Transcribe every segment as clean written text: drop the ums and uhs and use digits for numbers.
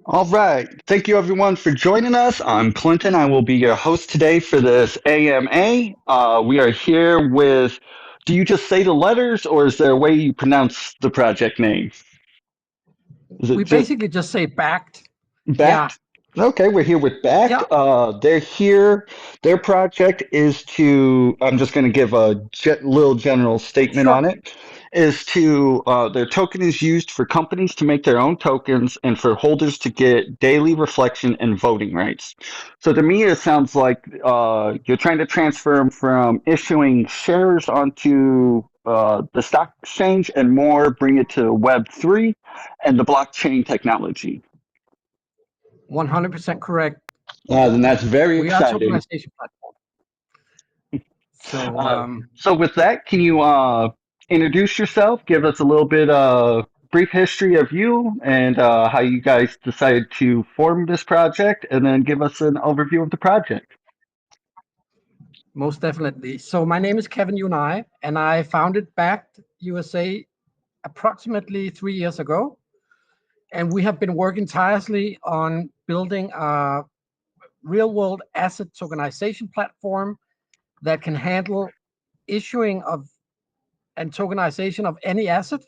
All right. Thank you, everyone, for joining us. I'm Clinton. I will be your host today for this AMA. We are here with, do you just say the letters or is there a way you pronounce the project name? Is it We just basically just say backed. Yeah, Backed? Okay, we're here with Backed. yeah, They're here. Their project is to, I'm just going to give a little general statement on sure. it, is to, their token is used for companies to make their own tokens and for holders to get daily reflection and voting rights. So to me, it sounds like you're trying to transfer them from issuing shares onto the stock exchange and more bring it to Web3 and the blockchain technology. 100% correct. Then that's very We are exciting. tokenization platform. So, Uh, so with that, can you introduce yourself? Give us a little bit brief history of you and how you guys decided to form this project, and then give us an overview of the project. most definitely. So, my name is Kevin Unai, and I founded Backed USA approximately 3 years ago. And we have been working tirelessly on building a real world asset tokenization platform that can handle issuing of and tokenization of any asset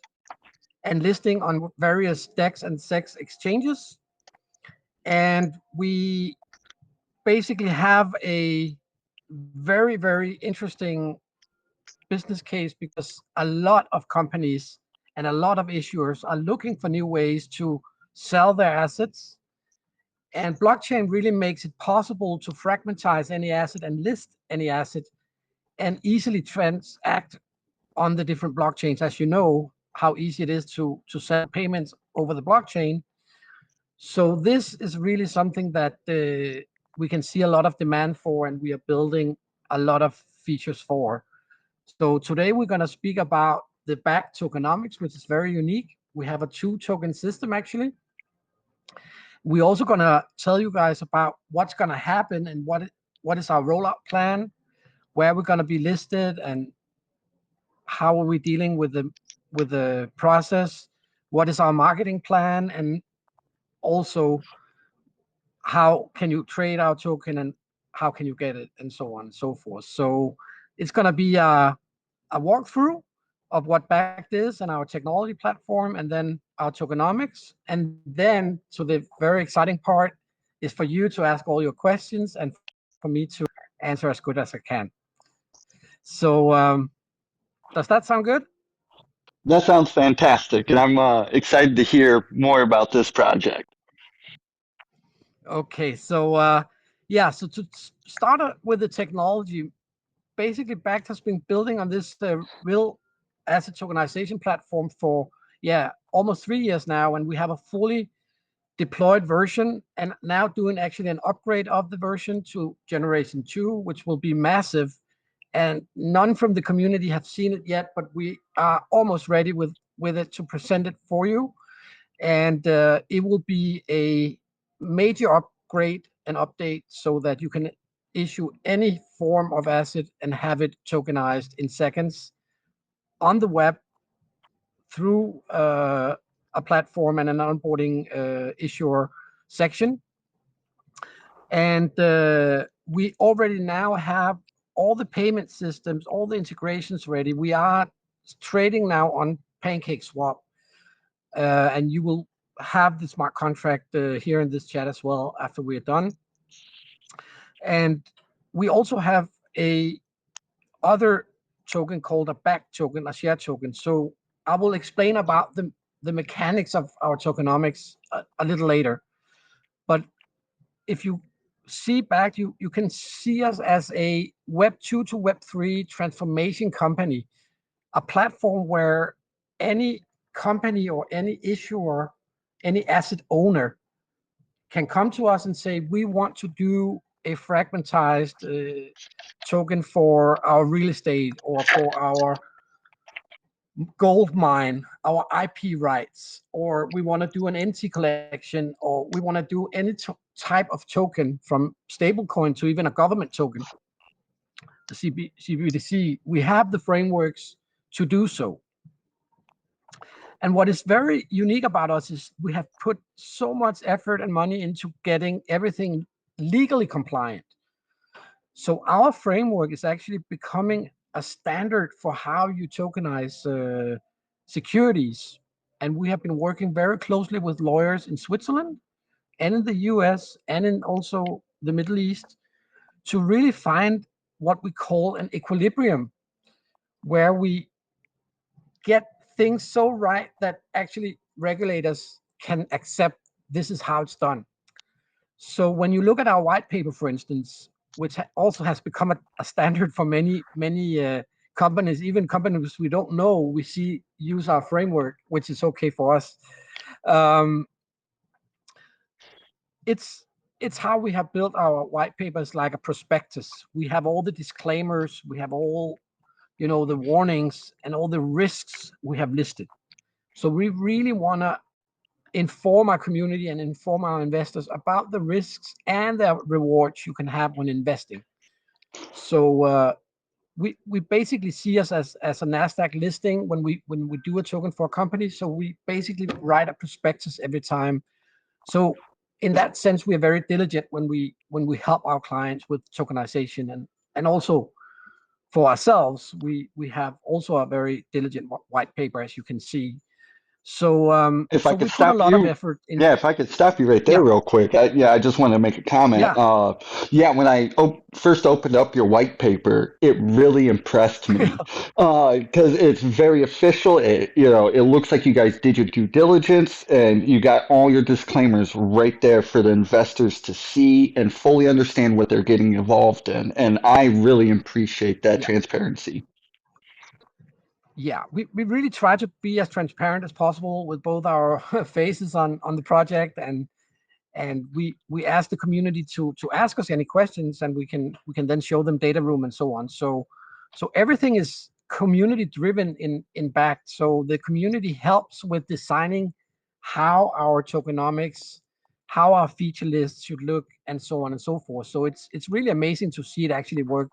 and listing on various DEX and SEX exchanges. And we basically have a very, very interesting business case because a lot of companies and a lot of issuers are looking for new ways to sell their assets. And blockchain really makes it possible to fragmentize any asset and list any asset and easily transact on the different blockchains. As you know, how easy it is to send payments over the blockchain. So this is really something that we can see a lot of demand for, and we are building a lot of features for. So today we're going to speak about the back tokenomics, which is very unique. We have a two token system actually. We're also going to tell you guys about what's going to happen and what is our rollout plan, where we're going to be listed, and how are we dealing with the process, what is our marketing plan, and also how can you trade our token and how can you get it and so on and so forth. So it's going to be a walkthrough of what Backed is and our technology platform, and then our tokenomics. And then, so the very exciting part is for you to ask all your questions and for me to answer as good as I can. So, does that sound good? That sounds fantastic, and I'm excited to hear more about this project. Okay, so yeah, so to start with the technology, basically Backed has been building on this real asset tokenization platform for yeah almost 3 years now, and we have a fully deployed version and now doing actually an upgrade of the version to generation 2, which will be massive. And none from the community have seen it yet, but we are almost ready with it to present it for you. And it will be a major upgrade and update so that you can issue any form of asset and have it tokenized in seconds on the web through a platform and an onboarding issuer section. And we already now have all the payment systems, all the integrations ready. We are trading now on PancakeSwap, and you will have the smart contract here in this chat as well after we're done. And we also have a other token called a back token, a share token. So I will explain about the mechanics of our tokenomics a little later. But if you see back, you can see us as a Web 2 to Web 3 transformation company, a platform where any company or any issuer, any asset owner can come to us and say, we want to do a fragmentized token for our real estate or for our gold mine, our IP rights, or we want to do an NT collection, or we want to do any type of token from stablecoin to even a government token, the CBDC. We have the frameworks to do so. And what is very unique about us is we have put so much effort and money into getting everything legally compliant. So our framework is actually becoming a standard for how you tokenize securities. And we have been working very closely with lawyers in Switzerland and in the US and in also the Middle East to really find what we call an equilibrium where we get things so right that actually regulators can accept this is how it's done. So when you look at our white paper, for instance, which also has become a standard for many companies, even companies we don't know, we see use our framework, which is okay for us. Um, it's it's how we have built our white papers like a prospectus. We have all the disclaimers, we have all the warnings and all the risks we have listed. So we really want to inform our community and inform our investors about the risks and the rewards you can have when investing. So we basically see us as a Nasdaq listing when we do a token for a company. So we basically write a prospectus every time. So in that sense, we are very diligent when we help our clients with tokenization, and also for ourselves, we have also a very diligent white paper, as you can see. So If I so could we put a stop lot of you, effort in. yeah, if I could stop you right there Yeah, real quick. I just want to make a comment. yeah. Yeah, when I first opened up your white paper, it really impressed me because it's very official. It looks like you guys did your due diligence and you got all your disclaimers right there for the investors to see and fully understand what they're getting involved in. And I really appreciate that Yeah, transparency. yeah. We really try to be as transparent as possible with both our faces on the project, and we ask the community to ask us any questions, and we can then show them data room and so on. So everything is community driven in back. So the community helps with designing how our tokenomics, how our feature lists should look, and so on and so forth. So it's really amazing to see it actually work,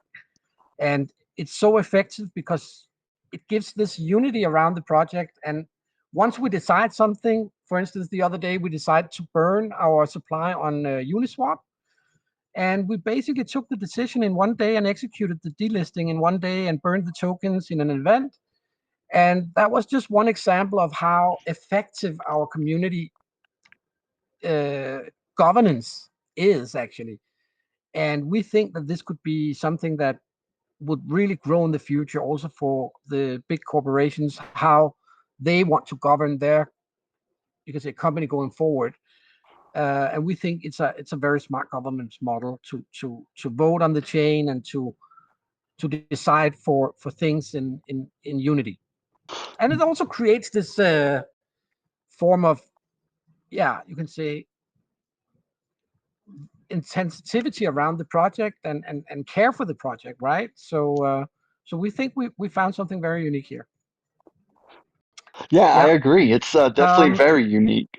and it's so effective because it gives this unity around the project. And once we decide something, for instance, the other day we decided to burn our supply on Uniswap, and we basically took the decision in one day and executed the delisting in one day and burned the tokens in an event. And that was just one example of how effective our community uh, governance is actually. And we think that this could be something that would really grow in the future also for the big corporations, how they want to govern their, you can say, company going forward. And we think it's a very smart governance model to vote on the chain and to decide for things in unity. And it also creates this form of, yeah, you can say, insensitivity around the project and care for the project, right? So we think we found something very unique here. Yeah, I Yeah. agree. It's definitely Um, very unique.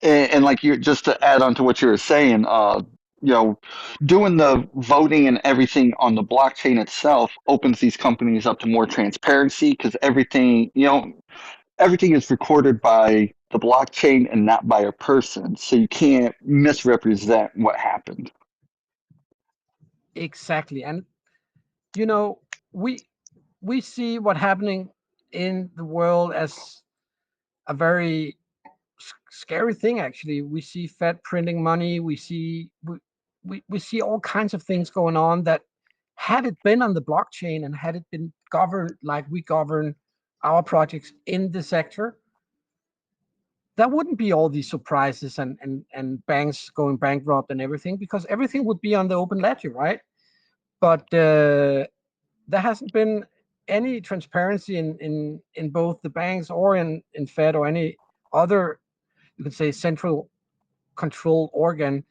And like you, just to add on to what you were saying, you know, doing the voting and everything on the blockchain itself opens these companies up to more transparency because everything is recorded by the blockchain and not by a person. So you can't misrepresent what happened. exactly. And you know, we we see what happening in the world as a very scary thing. Actually, we see Fed printing money. We see all kinds of things going on that, had it been on the blockchain and had it been governed like we govern our projects in the sector, there wouldn't be all these surprises and banks going bankrupt and everything, because everything would be on the open ledger, right? But there hasn't been any transparency in both the banks or in Fed or any other, you could say, central control organ.